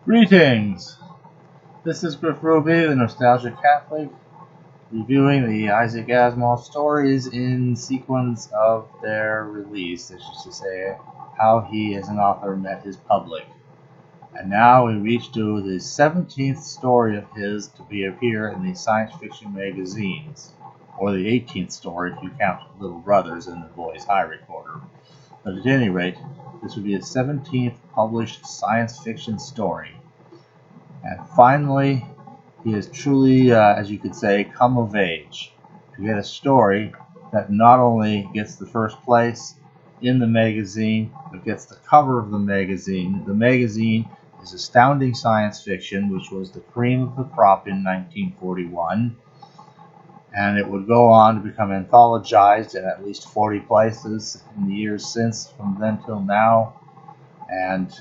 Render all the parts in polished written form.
Greetings! This is Griff Ruby, the Nostalgic Catholic, reviewing the Isaac Asimov stories in sequence of their release, that is to say, how he as an author met his public. And now we reach to the 17th story of his to appear in the science fiction magazines, or the 18th story if you count Little Brothers and the Boys High Recorder. But at any rate, this would be his 17th published science fiction story. And finally, he has truly, as you could say, come of age to get a story that not only gets the first place in the magazine, but gets the cover of the magazine. The magazine is Astounding Science Fiction, which was the cream of the crop in 1941. And it would go on to become anthologized in at least 40 places in the years since, from then till now. And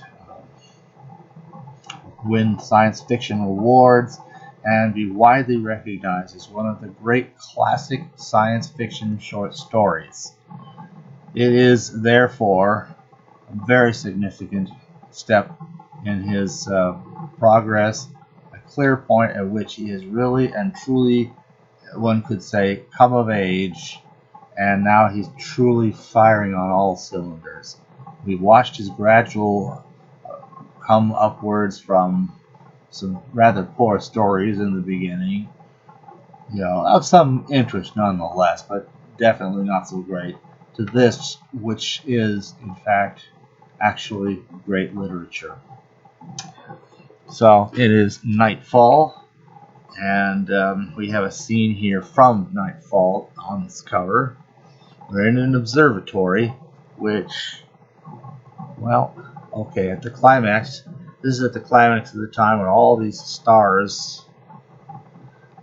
win science fiction awards and be widely recognized as one of the great classic science fiction short stories. It is therefore a very significant step in his progress, a clear point at which he has really and truly, one could say, come of age, and now he's truly firing on all cylinders. We watched his gradual come upwards from some rather poor stories in the beginning, of some interest nonetheless, but definitely not so great, to this, which is, in fact, actually great literature. So it is Nightfall, and we have a scene here from Nightfall on this cover. We're in an observatory, which, at the climax, this is at the climax of the time when all these stars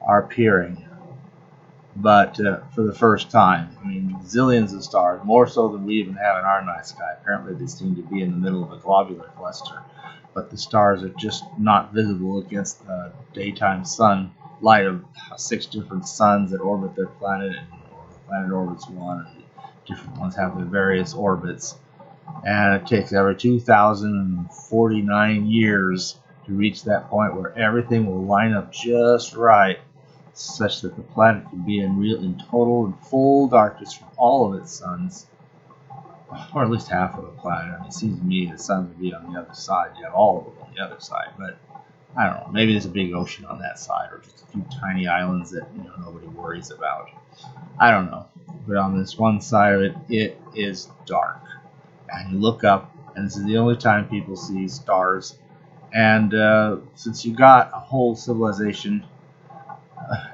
are appearing, but for the first time. I mean, zillions of stars, more so than we even have in our night sky. Apparently they seem to be in the middle of a globular cluster, but the stars are just not visible against the daytime sun light of 6 different suns that orbit their planet, and the planet orbits one, and different ones have their various orbits. And it takes every 2,049 years to reach that point where everything will line up just right, such that the planet can be in total and full darkness from all of its suns, or at least half of the planet. I mean, it seems to me the sun would be on the other side. You have all of them on the other side, but I don't know. Maybe there's a big ocean on that side, or just a few tiny islands that nobody worries about. I don't know. But on this one side of it, it is dark. And you look up, and this is the only time people see stars. And since you got a whole civilization,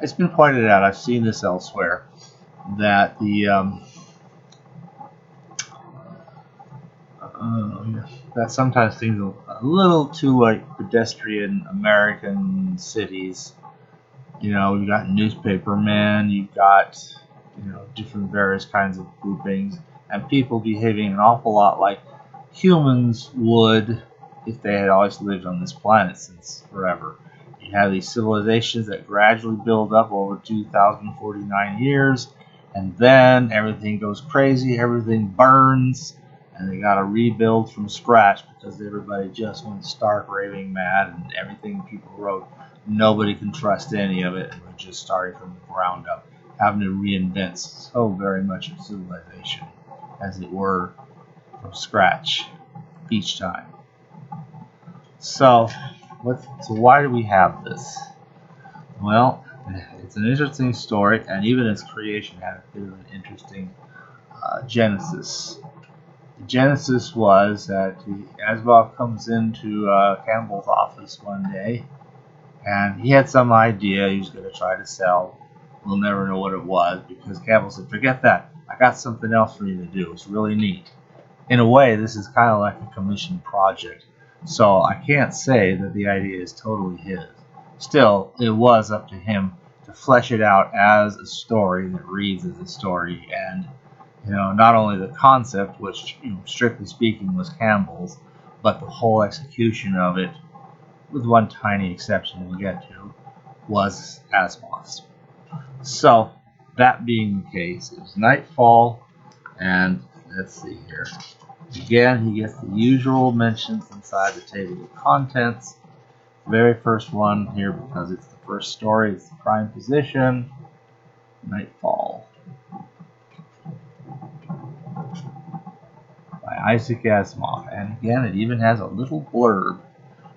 it's been pointed out, I've seen this elsewhere, that that sometimes things are a little too like pedestrian American cities. You've got newspapermen, you've got different various kinds of groupings, and people behaving an awful lot like humans would if they had always lived on this planet since forever. You have these civilizations that gradually build up over 2,049 years, and then everything goes crazy, everything burns, and they got to rebuild from scratch because everybody just went stark raving mad, and everything people wrote, nobody can trust any of it, and we're just starting from the ground up, having to reinvent so very much of civilization, as it were, from scratch each time. So why do we have this? Well, it's an interesting story, and even its creation had a bit of an interesting genesis. The genesis was that Asimov comes into Campbell's office one day, and he had some idea he was going to try to sell. We'll never know what it was, because Campbell said, "Forget that. I got something else for you to do. It's really neat." In a way, this is kind of like a commissioned project, so I can't say that the idea is totally his. Still, it was up to him to flesh it out as a story that reads as a story, and not only the concept, which strictly speaking was Campbell's, but the whole execution of it, with one tiny exception we'll get to, was Asimov's. So, that being the case, it was Nightfall, and let's see here. Again, he gets the usual mentions inside the table of contents, very first one here because it's the first story. It's the prime position. Nightfall by Isaac Asimov. And again, it even has a little blurb,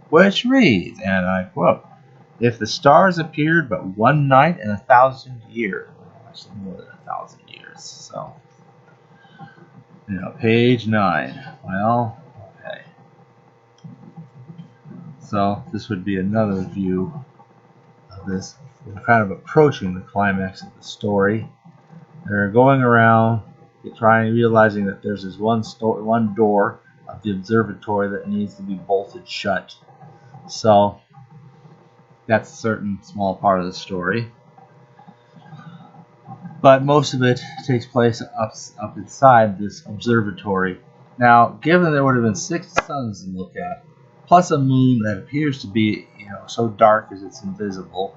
which reads, and I quote, "If the stars appeared but one night in 1,000 years," well, actually more than 1,000 years, so, page 9. Well, okay. So this would be another view of this. We're kind of approaching the climax of the story. They're going around, realizing that there's this one door of the observatory that needs to be bolted shut. So that's a certain small part of the story. But most of it takes place up inside this observatory. Now, given there would have been 6 suns to look at, plus a moon that appears to be, so dark as it's invisible.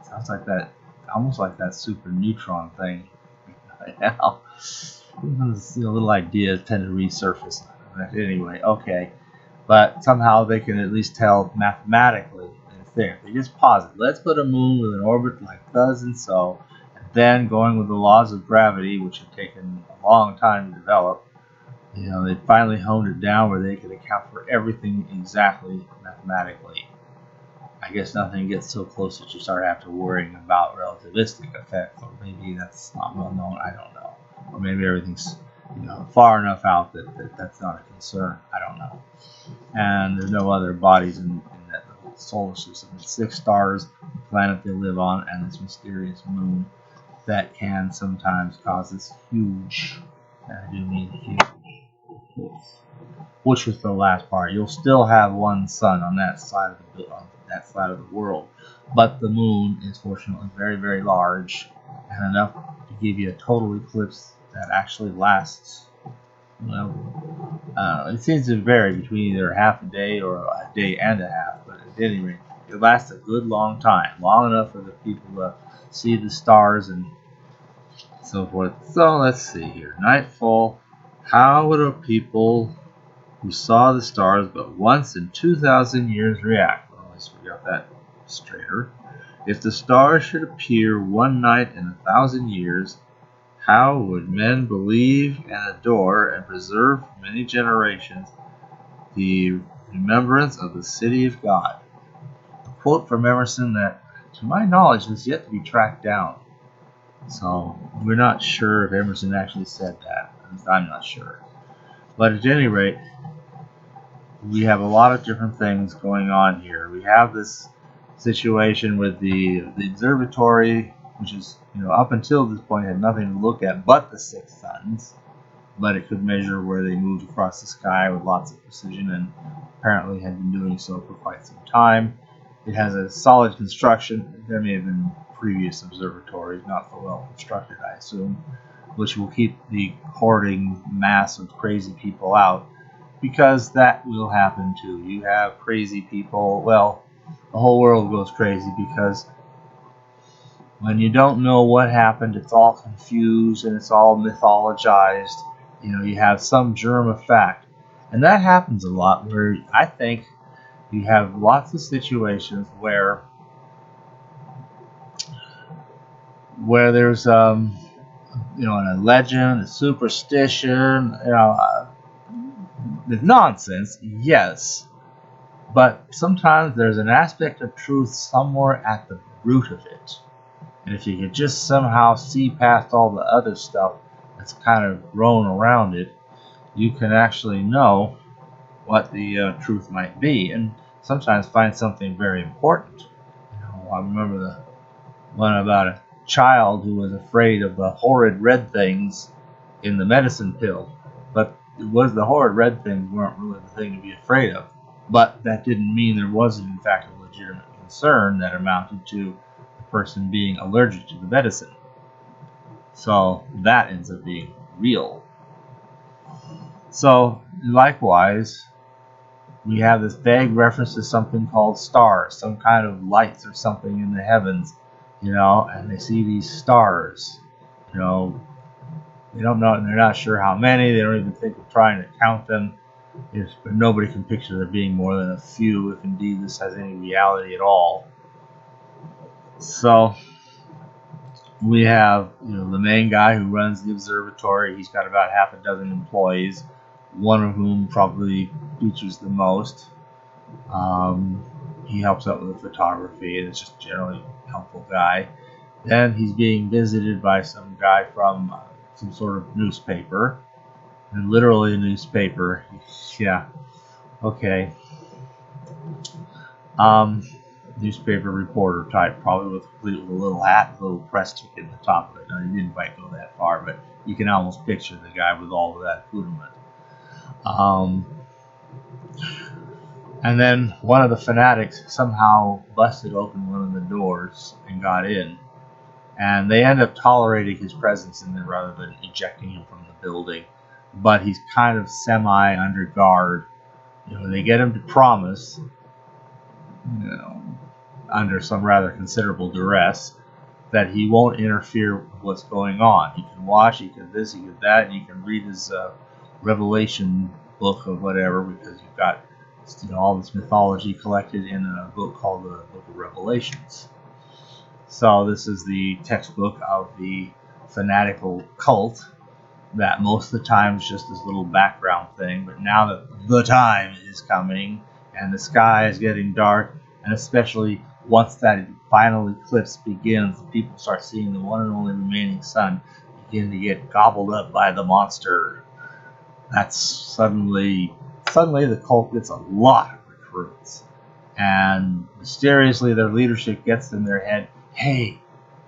Sounds like that, almost like that super neutron thing. Now, little ideas tend to resurface. Anyway, okay. But somehow they can at least tell mathematically that it's there. They just posit, let's put a moon with an orbit like does and so, and then going with the laws of gravity, which have taken a long time to develop, they finally honed it down where they could account for everything exactly mathematically. I guess nothing gets so close that you start having to worrying about relativistic effects, or maybe that's not well known, I don't know. Or maybe everything's far enough out that that's not a concern, I don't know. And there's no other bodies in that solar system. It's 6 stars, the planet they live on, and this mysterious moon that can sometimes cause this huge, I do mean huge, which was the last part. You'll still have one sun on that side of the world, but the moon is fortunately very, very large and enough to give you a total eclipse that actually lasts. It seems to vary between either half a day or a day and a half, but at any rate, it lasts a good long time, long enough for the people to see the stars and so forth. So let's see here. Nightfall. How would a people who saw the stars but once in 2,000 years react? Well, at least we got that straighter. If the stars should appear one night in 1,000 years, how would men believe and adore and preserve for many generations the remembrance of the city of God? A quote from Emerson that, to my knowledge, has yet to be tracked down. So we're not sure if Emerson actually said that. At least I'm not sure. But at any rate, we have a lot of different things going on here. We have this situation with the observatory, which is, up until this point had nothing to look at but the 6 suns, but it could measure where they moved across the sky with lots of precision, and apparently had been doing so for quite some time. It has a solid construction. There may have been previous observatories, not so well constructed, I assume, which will keep the hoarding mass of crazy people out, because that will happen too. You have crazy people, well, the whole world goes crazy because when you don't know what happened, it's all confused and it's all mythologized. You have some germ of fact. And that happens a lot, where I think you have lots of situations where there's a legend, a superstition, the nonsense, yes, but sometimes there's an aspect of truth somewhere at the root of it. And if you could just somehow see past all the other stuff that's kind of grown around it, you can actually know what the truth might be, and sometimes find something very important. I remember the one about a child who was afraid of the horrid red things in the medicine pill, but the horrid red things weren't really the thing to be afraid of. But that didn't mean there wasn't, in fact, a legitimate concern that amounted to the person being allergic to the medicine. So that ends up being real. So, likewise, we have this vague reference to something called stars, some kind of lights or something in the heavens, and they see these stars, they don't know, and they're not sure how many, they don't even think of trying to count them. But nobody can picture there being more than a few, if indeed this has any reality at all. So we have, the main guy who runs the observatory. He's got about half a dozen employees, one of whom probably features the most. He helps out with the photography, and is just generally a helpful guy. Then he's being visited by some guy from some sort of newspaper, and literally a newspaper. Yeah, okay. Newspaper reporter type, probably with a little hat, a little press ticket at the top of it. Now, he didn't quite go that far, but you can almost picture the guy with all of that accoutrement. And then one of the fanatics somehow busted open one of the doors and got in. And they end up tolerating his presence in there rather than ejecting him from the building. But he's kind of semi-under guard. They get him to promise, under some rather considerable duress, that he won't interfere with what's going on. He can watch, he can this, he can that, and you can read his Revelation book or whatever, because you've got all this mythology collected in a book called the Book of Revelations. So this is the textbook of the fanatical cult that most of the time is just this little background thing, but now that the time is coming and the sky is getting dark, and especially once that final eclipse begins, people start seeing the one and only remaining sun begin to get gobbled up by the monster. That's suddenly the cult gets a lot of recruits, and mysteriously their leadership gets in their head, hey,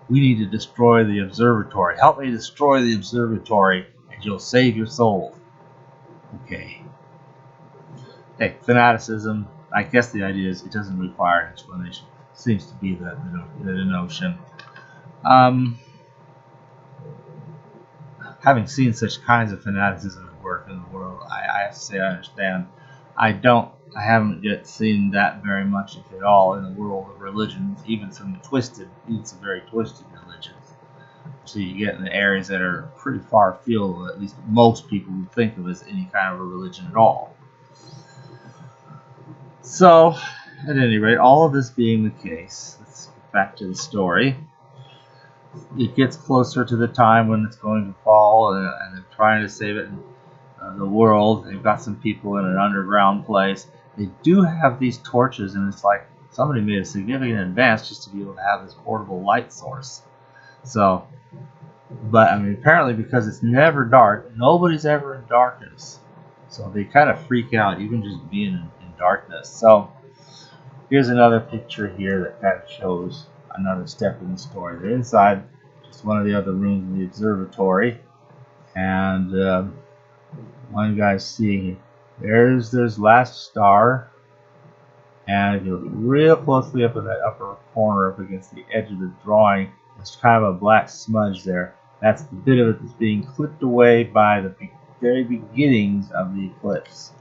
we need to destroy the observatory. Help me destroy the observatory, and you'll save your soul. Okay. Hey, fanaticism, I guess the idea is it doesn't require an explanation. Seems to be the notion. Having seen such kinds of fanaticism at work in the world, I have to say I understand. I haven't yet seen that very much, if at all, in the world of religions, even some very twisted religions. So you get in the areas that are pretty far afield, at least most people would think of as any kind of a religion at all. So, at any rate, all of this being the case, let's get back to the story. It gets closer to the time when it's going to fall, and they're trying to save it in the world. They've got some people in an underground place. They do have these torches, and it's like somebody made a significant advance just to be able to have this portable light source. So, but I mean, apparently because it's never dark, nobody's ever in darkness. So they kind of freak out, even just being in darkness. So here's another picture here that kind of shows another step in the story. They're inside just one of the other rooms in the observatory, and one guy's seeing it. There's last star, and if you look real closely up in that upper corner up against the edge of the drawing, there's kind of a black smudge there. That's the bit of it that's being clipped away by the very beginnings of the eclipse.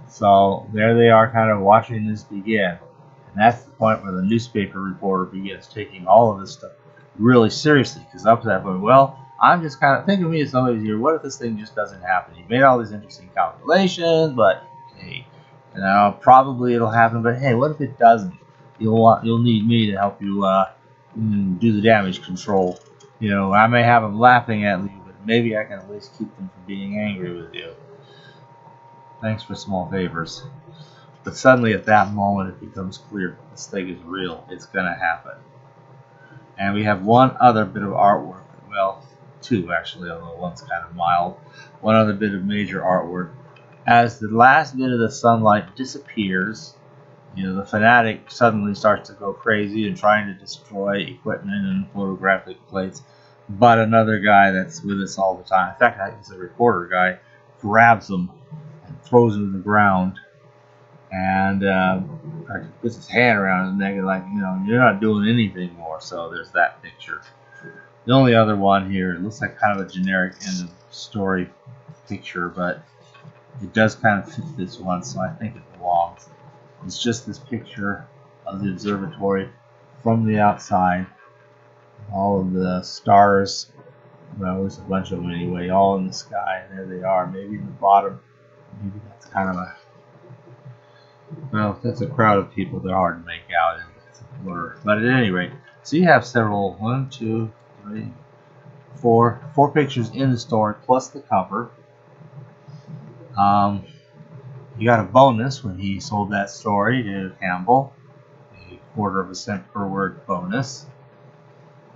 So there they are, kind of watching this begin. And that's the point where the newspaper reporter begins taking all of this stuff really seriously. Because up to that point, well, I'm just kind of thinking of me as somebody here, what if this thing just doesn't happen? You made all these interesting calculations, but hey, probably it'll happen, but hey, what if it doesn't? You'll need me to help you do the damage control. I may have them laughing at you, but maybe I can at least keep them from being angry with you. Thanks for small favors. But suddenly at that moment it becomes clear this thing is real. It's going to happen. And we have one other bit of artwork. Well, two actually, although one's kind of mild. One other bit of major artwork. As the last bit of the sunlight disappears, the fanatic suddenly starts to go crazy and trying to destroy equipment and photographic plates. But another guy that's with us all the time, in fact, he's a reporter guy, grabs him and throws him to the ground, and puts his hand around his neck and like, you're not doing anything more. So there's that picture. The only other one here, it looks like kind of a generic end of story picture, but it does kind of fit this one, so I think it belongs. It's just this picture of the observatory from the outside. All of the stars, well, there's a bunch of them anyway, all in the sky, and there they are, maybe in the bottom Maybe that's kind of a, well, that's a crowd of people. They're hard to make out, and it's a blur. But at any rate, so you have several, 1, 2, 3, 4 pictures in the story plus the cover. You got a bonus when he sold that story to Campbell, a $0.25 per word bonus.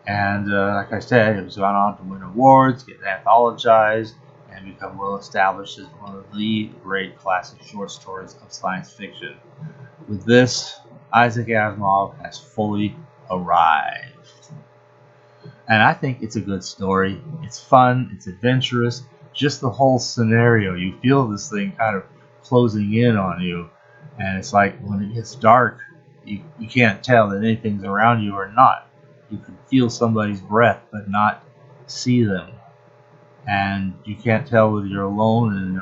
And like I said, it was gone on to win awards, get anthologized, and become well established as one of the great classic short stories of science fiction. With this, Isaac Asimov has fully arrived. And I think it's a good story. It's fun, it's adventurous, just the whole scenario. You feel this thing kind of closing in on you, and it's like when it gets dark, you can't tell that anything's around you or not. You can feel somebody's breath but not see them, and you can't tell whether you're alone and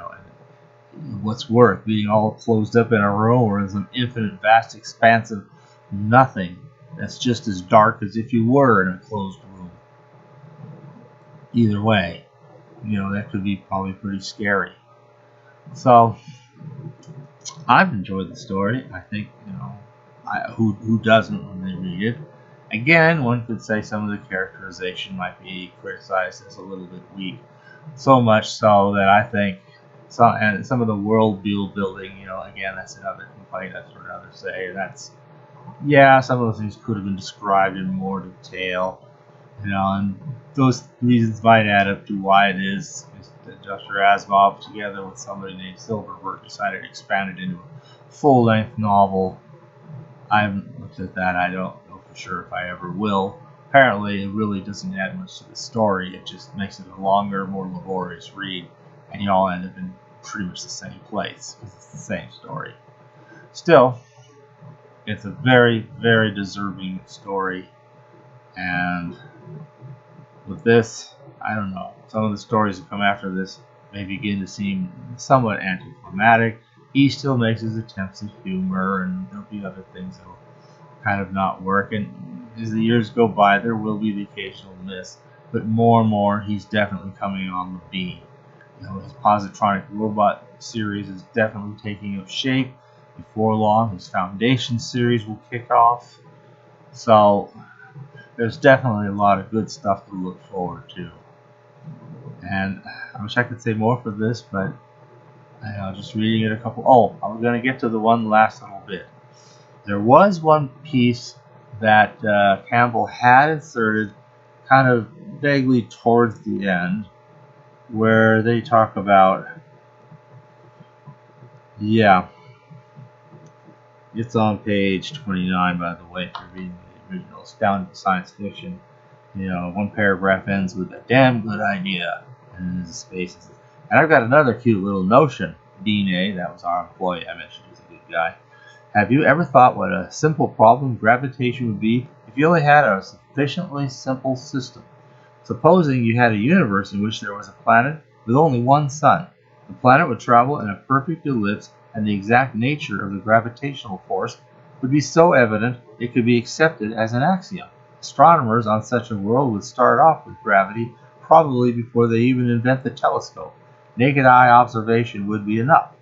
what's worse, being all closed up in a room or in some infinite vast expanse of nothing that's just as dark as if you were in a closed room. Either way, that could be probably pretty scary. So I've enjoyed the story. I think, who doesn't when they read it? Again, one could say some of the characterization might be criticized as a little bit weak. So much so that I think some of the world building, again, that's another complaint I've heard others say. Some of those things could have been described in more detail, and those reasons might add up to why it is that Dr. Asimov, together with somebody named Silverberg, decided to expand it into a full-length novel. I haven't looked at that. I don't know for sure if I ever will. Apparently, it really doesn't add much to the story. It just makes it a longer, more laborious read, and you all end up in pretty much the same place because it's the same story. Still, it's a very, very deserving story, and with this, I don't know. Some of the stories that come after this may begin to seem somewhat anticlimactic. He still makes his attempts at humor, and there'll be other things that'll kind of not work. And as the years go by, there will be the occasional miss, but more and more, he's definitely coming on the beam. His positronic robot series is definitely taking up shape. Before long, his Foundation series will kick off. So there's definitely a lot of good stuff to look forward to. And I wish I could say more for this, but just reading it a couple. Oh, I was going to get to the one last little bit. There was one piece that Campbell had inserted kind of vaguely towards the end where they talk about, it's on page 29, by the way, if you're reading the original Astounding Science Fiction. One paragraph ends with a damn good idea, and there's a space. And I've got another cute little notion. Dean A, that was our employee I mentioned, he's a good guy. Have you ever thought what a simple problem gravitation would be if you only had a sufficiently simple system? Supposing you had a universe in which there was a planet with only one sun. The planet would travel in a perfect ellipse, and the exact nature of the gravitational force would be so evident it could be accepted as an axiom. Astronomers on such a world would start off with gravity probably before they even invent the telescope. Naked eye observation would be enough.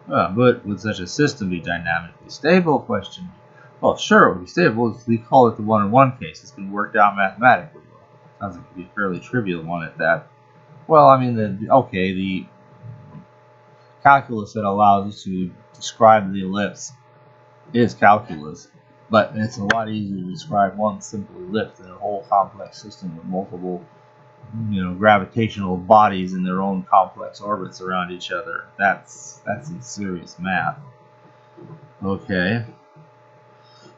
But would such a system be dynamically stable? Question. Well, sure, it would be stable. We call it the one-in-one case. It's been worked out mathematically. Sounds like it would be a fairly trivial one at that. Well, I mean, the calculus that allows us to describe the ellipse is calculus, but it's a lot easier to describe one simple ellipse than a whole complex system with multiple, gravitational bodies in their own complex orbits around each other. That's some serious math. Okay.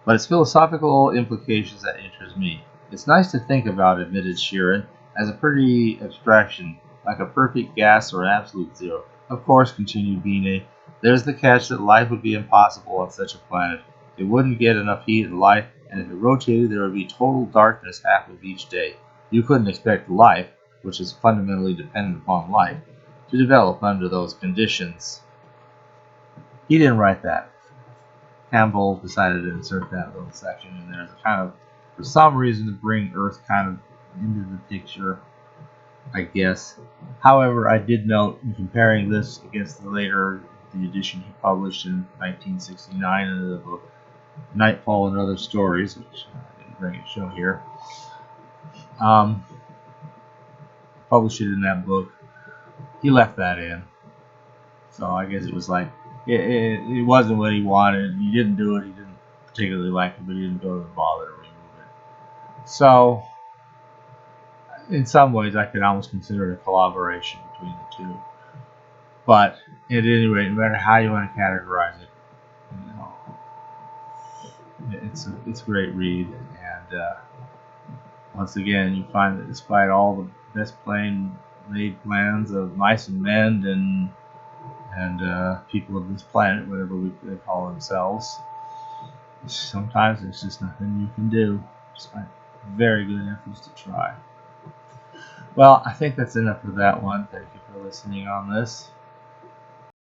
But it's philosophical implications that interest me. It's nice to think about, admitted Sheeran, as a pretty abstraction, like a perfect gas or absolute zero. Of course, continued Binet, there's the catch that life would be impossible on such a planet. It wouldn't get enough heat and light, and if it rotated, there would be total darkness half of each day. You couldn't expect life, which is fundamentally dependent upon light, to develop under those conditions. He didn't write that. Campbell decided to insert that little section in there as a kind of, for some reason, to bring Earth kind of into the picture. I guess. However, I did note in comparing this against the edition he published in 1969 of the book Nightfall and Other Stories, which I didn't bring a show here. Published it in that book. He left that in. So I guess it was like, it wasn't what he wanted. He didn't do it. He didn't particularly like it, but he didn't go to the bother to remove it. So, in some ways, I could almost consider it a collaboration between the two. But at any rate, no matter how you want to categorize it, you know, it's a great read. And once again, you find that despite all the best laid plans of mice and men and people of this planet, whatever they call themselves, sometimes there's just nothing you can do, despite very good efforts to try. Well, I think that's enough for that one. Thank you for listening on this.